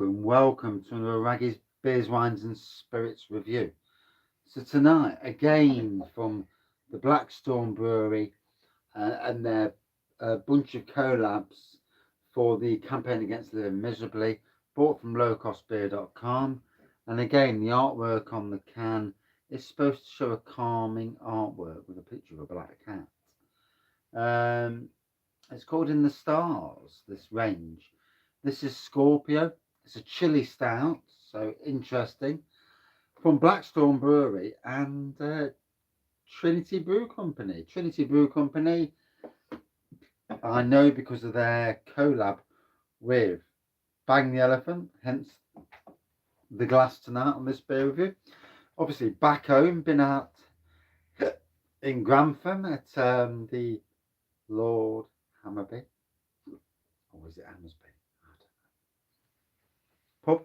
And welcome to another Wraggys Beers, Wines and Spirits review. So tonight, again from the Blackstone Brewery and their bunch of collabs for the campaign against living miserably, bought from lowcostbeer.com. And again, the artwork on the can is supposed to show a calming artwork with a picture of a black cat. It's called In the Stars, this range. This is Scorpio. It's a chili stout, so interesting. From Blackstone Brewery and Trinity Brew Company. Trinity Brew Company, I know because of their collab with Bang the Elephant, hence the glass tonight on this beer review. Obviously, back home, been out in Grantham at the Lord Hammerby. Or is it Hammersby? Pub.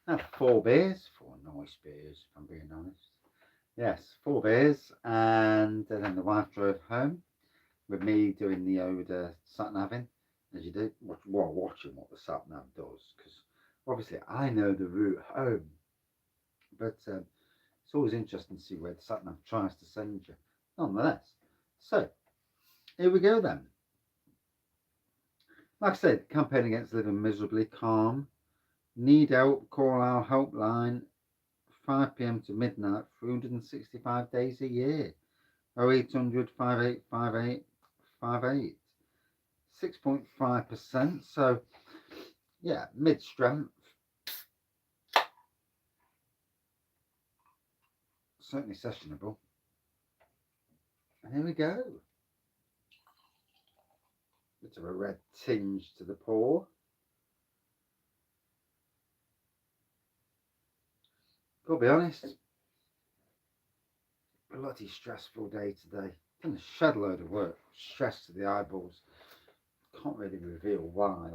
I had 4 beers, 4 nice beers, if I'm being honest. Yes, 4 beers, and then the wife drove home with me doing the old sat naving, as you do, while watching what the sat nav does, because obviously I know the route home, but it's always interesting to see where the sat nav tries to send you, nonetheless. So here we go then. Like I said, campaign against living miserably, calm. Need help, call our helpline, 5 p.m. to midnight, 365 days a year. 0800 5858 58. 6.5%. So, yeah, mid strength. Certainly sessionable. And here we go. Bit of a red tinge to the pour. Gotta be honest, bloody stressful day today. Done a shed load of work, stress to the eyeballs. Can't really reveal why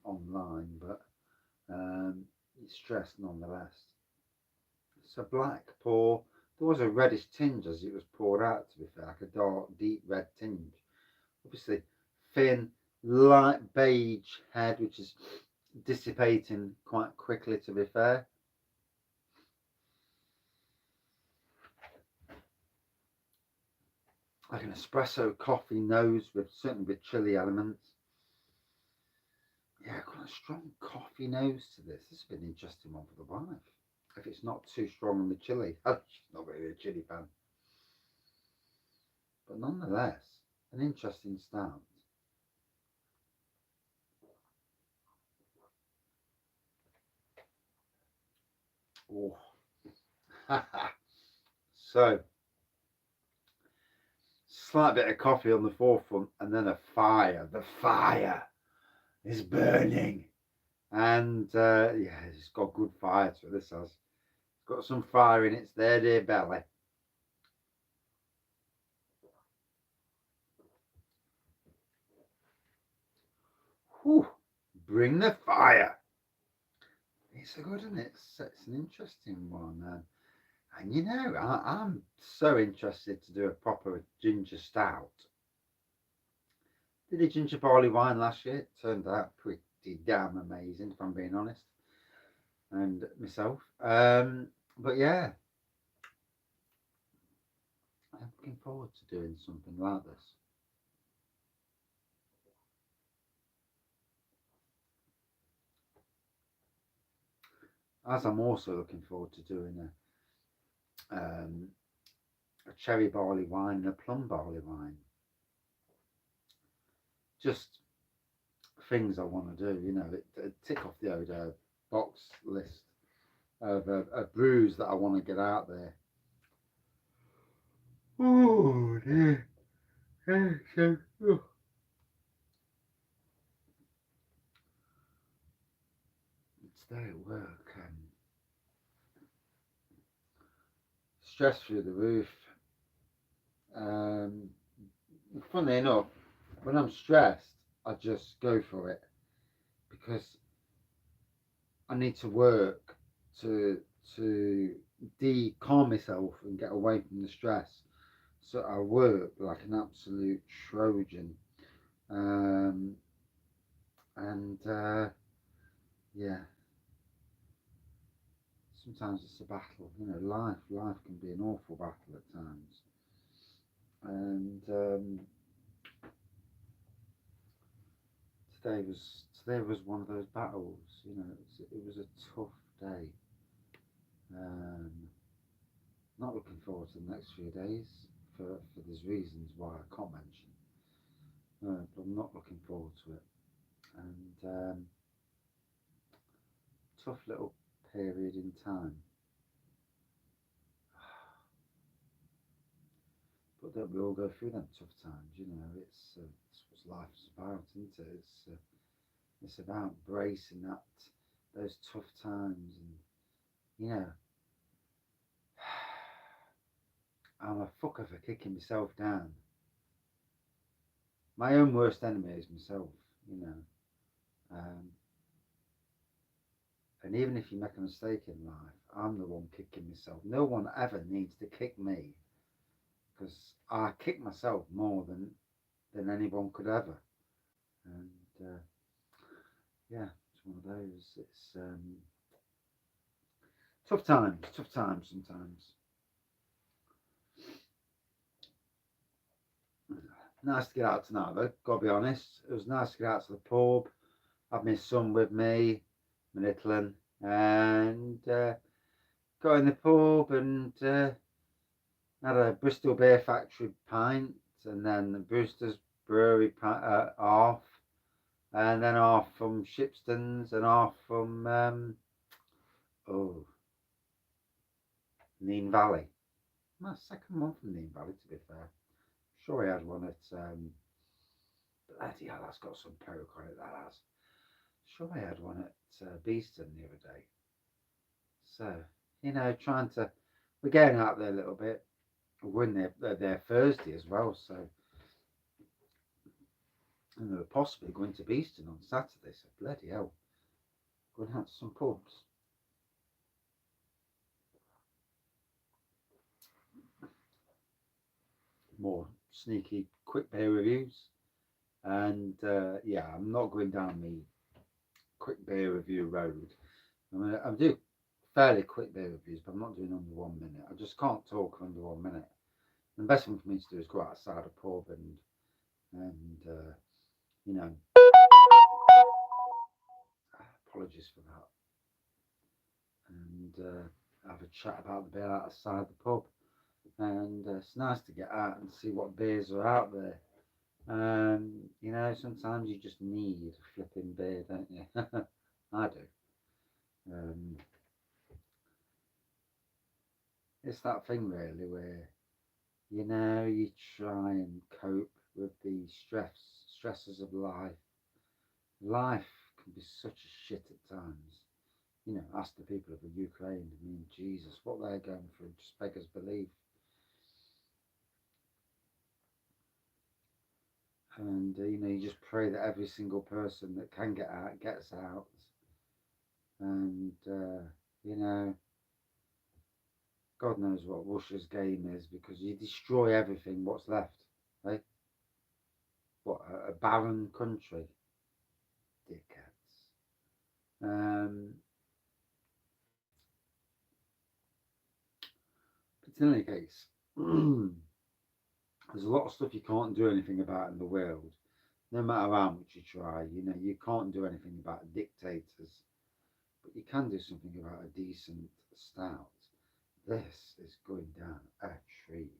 online, but it's stressed nonetheless. It's a black pour. There was a reddish tinge as it was poured out, to be fair, like a dark, deep red tinge. Obviously, thin, light beige head, which is dissipating quite quickly, to be fair. Like an espresso coffee nose, certainly with chili elements. Yeah, quite a strong coffee nose to this. This has been an interesting one for the wife. If it's not too strong on the chili. She's not really a chili fan. But nonetheless, an interesting stout. Oh. So, slight bit of coffee on the forefront and then a fire. The fire is burning. And yeah, it's got good fire to it. This has. It's got some fire in its there, dear belly. Whew, bring the fire. It's a good, isn't it? It's an interesting one. And you know, I'm so interested to do a proper ginger stout. Did a ginger barley wine last year. It turned out pretty damn amazing, if I'm being honest. And myself. But yeah, I'm looking forward to doing something like this. As I'm also looking forward to doing a cherry barley wine and a plum barley wine. Just things I want to do, you know, tick off the old box list of brews that I want to get out there. Oh dear. Today at work, stress through the roof. Funnily enough, when I'm stressed, I just go for it because I need to work to calm myself and get away from the stress. So I work like an absolute Trojan, and yeah, sometimes it's a battle. You know, life can be an awful battle at times. And today was one of those battles. You know, it was a tough day. Um, not looking forward to the next few days for these reasons why I can't mention. But I'm not looking forward to it. And tough little period in time. But don't we all go through them tough times? You know, it's what life's about, isn't it? It's about bracing that those tough times, and you know, I'm a fucker for kicking myself down. My own worst enemy is myself. You know, um, and even if you make a mistake in life, I'm the one kicking myself. No one ever needs to kick me because I kick myself more than anyone could ever. And yeah, it's one of those. It's tough times sometimes. Nice to get out tonight though, gotta be honest. It was nice to get out to the pub, have my son with me, my little one, and got in the pub and had a Bristol Beer Factory pint, and then the Brewster's Brewery half, and then half from Shipston's and half from oh, Neen Valley. My second one from Neen Valley, to be fair. Sure, he had one at bloody hell, that's got some perk on it. That has. Sure, I had one at Beeston the other day. So you know, trying to we're getting out there a little bit. We're in there Thursday as well, so and we're possibly going to Beeston on Saturday. So bloody hell, going out to some pubs. More sneaky quick beer reviews, and yeah, I'm not going down the quick beer review road. I'm do fairly quick beer reviews, but I'm not doing under 1 minute. I just can't talk under 1 minute. And the best thing for me to do is go outside a pub and you know, apologies for that, and have a chat about the beer outside the pub. And it's nice to get out and see what beers are out there. You know, sometimes you just need a flipping beer, don't you? I do. Um, it's that thing really where you know you try and cope with the stresses of life. Life can be such a shit at times. You know, ask the people of the Ukraine. I mean, Jesus, what they're going through just beggars belief. And you know, you just pray that every single person that can get out gets out. And you know, God knows what Russia's game is because you destroy everything. What's left? Eh? What a barren country, dickheads. But in any case, there's a lot of stuff you can't do anything about in the world, no matter how much you try. You know, you can't do anything about dictators, but you can do something about a decent stout. This is going down a treat.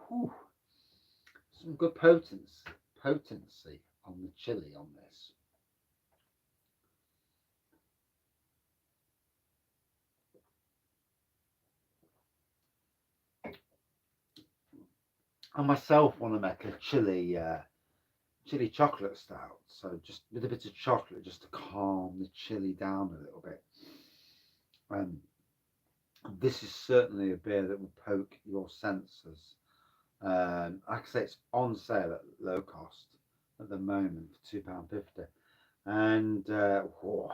Whew. Some good potency on the chili on this. I myself want to make a chili chocolate stout, so just with a bit of chocolate just to calm the chili down a little bit. Um, this is certainly a beer that will poke your senses. Like I say, it's on sale at low cost at the moment for £2.50. And whoa,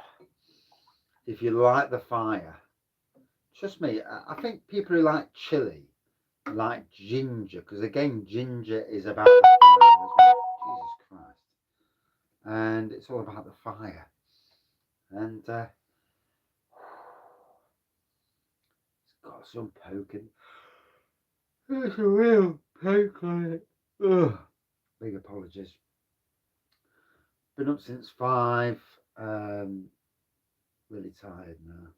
if you like the fire, trust me, I think people who like chili like ginger, because again, ginger is about the fire, isn't it? Jesus Christ. And it's all about the fire. And it's got some poking. There's a real poke on it. Ugh. Big apologies. Been up since 5. Really tired now.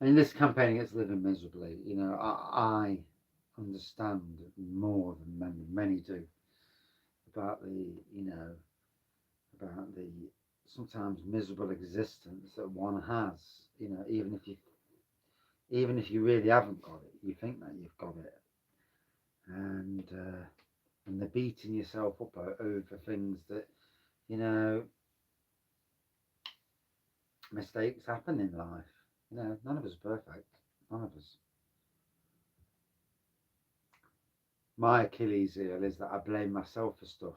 In this campaign against living miserably, you know, I understand more than many do about the, you know, about the sometimes miserable existence that one has. You know, even if you really haven't got it, you think that you've got it, and they're beating yourself up over things that, you know, mistakes happen in life. You know, none of us are perfect. None of us. My Achilles heel is that I blame myself for stuff,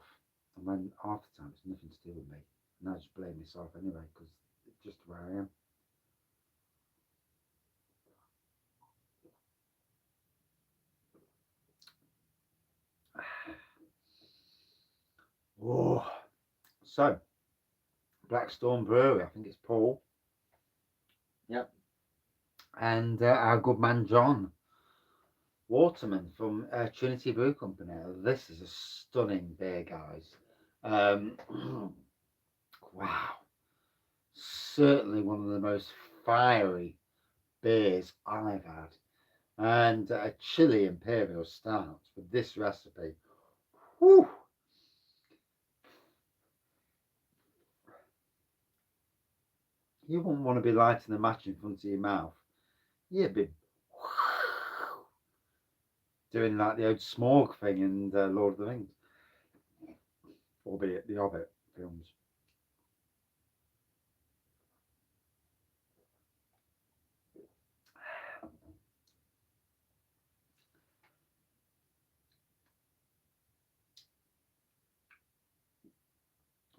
and when half the time it's nothing to do with me, and I just blame myself anyway because it's just where I am. Oh, so Blackstone Brewery, I think it's Paul. Yep. And our good man John Waterman from Trinity Brew Company. This is a stunning beer, guys. Wow. Certainly one of the most fiery beers I've had. And a chili imperial stout with this recipe. Whew. You wouldn't want to be lighting a match in front of your mouth. You'd be doing like the old smog thing in Lord of the Rings, albeit the Hobbit films.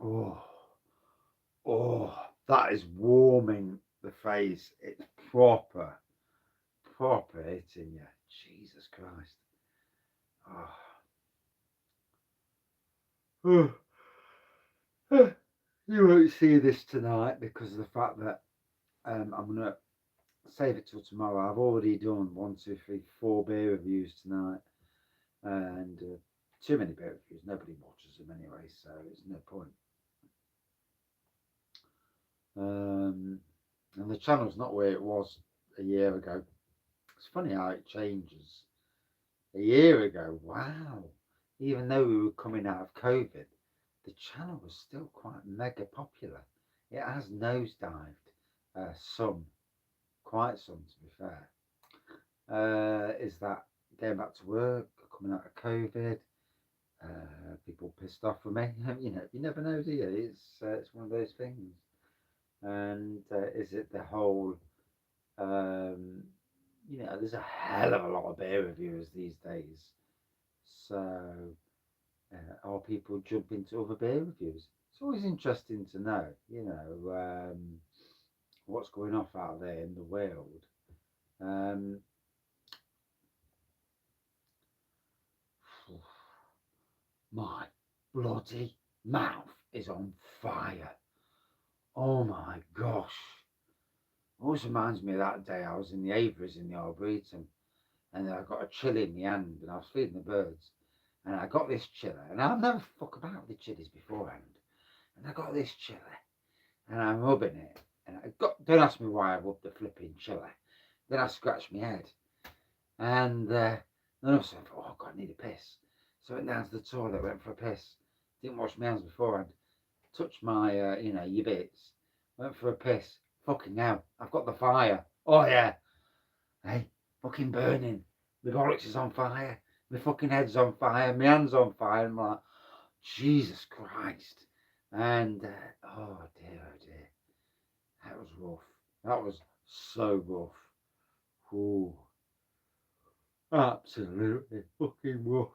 Oh, oh, that is warming the face. It's proper, proper hitting you. Jesus Christ. Oh. You won't see this tonight because of the fact that I'm going to save it till tomorrow. I've already done 1, 2, 3, 4 beer reviews tonight, and too many beer reviews. Nobody watches them anyway, so it's no point. And the channel's not where it was a year ago. It's funny how it changes. A year ago, wow, even though we were coming out of COVID, the channel was still quite mega popular. It has nosedived some, quite some to be fair. Is that going back to work, coming out of COVID, people pissed off with me? You know, you never know, do you? It's one of those things. And is it the whole you know, there's a hell of a lot of beer reviewers these days. So, are people jumping to other beer reviews? It's always interesting to know, you know, what's going off out there in the world. Um, my bloody mouth is on fire. Oh my gosh. Always reminds me of that day I was in the Aviaries in the Arboretum, and I got a chili in my hand and I was feeding the birds. And I got this chili, and I've never fuck about with chilies beforehand. And I got this chili, and I'm rubbing it. And don't ask me why I rubbed the flipping chili. Then I scratched my head. And then all of a sudden, oh God, I need a piss. So I went down to the toilet, went for a piss. Didn't wash my hands beforehand. Touched my, you know, your bits. Went for a piss. Fucking hell, I've got the fire. Oh yeah. Hey, fucking burning. My bollocks is on fire. My fucking head's on fire. My hand's on fire. I'm like, Jesus Christ. And, oh dear, oh dear. That was rough. That was so rough. Ooh. Absolutely fucking rough.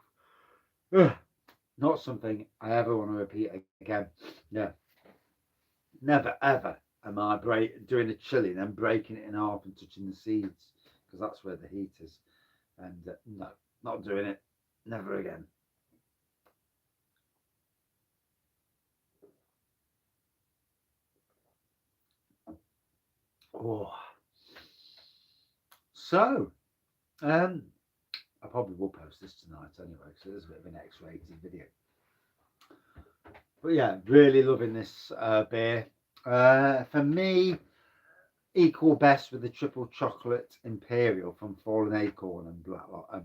Ugh. Not something I ever want to repeat again. No. Never, ever, Am I doing a chili and then breaking it in half and touching the seeds? Because that's where the heat is. And no, not doing it. Never again. Oh. So, I probably will post this tonight anyway, because it is a bit of an X-rated video. But yeah, really loving this beer. For me, equal best with the triple chocolate imperial from Fallen Acorn and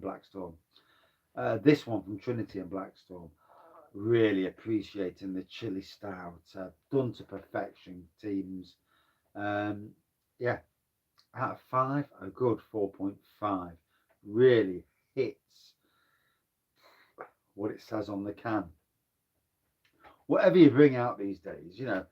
Blackstorm. This one from Trinity and Blackstorm. Really appreciating the Chilli Stout, done to perfection, teams. Yeah, out of 5, a good 4.5. Really hits what it says on the can. Whatever you bring out these days, you know,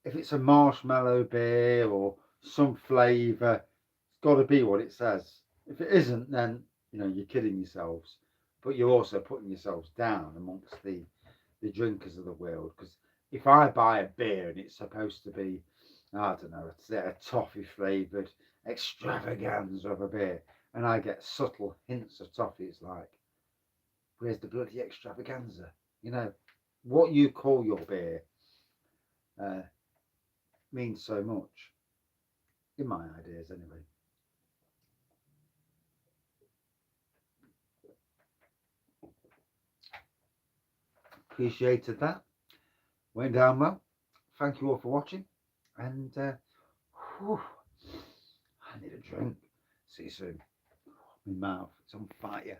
if it's a marshmallow beer or some flavour, it's got to be what it says. If it isn't, then, you know, you're kidding yourselves. But you're also putting yourselves down amongst the drinkers of the world. Because if I buy a beer and it's supposed to be, I don't know, it's a toffee flavoured extravaganza of a beer, and I get subtle hints of toffee, it's like, where's the bloody extravaganza? You know, what you call your beer means so much, in my ideas anyway. Appreciated that. Went down well. Thank you all for watching, and whew, I need a drink. See you soon. My mouth, it's on fire.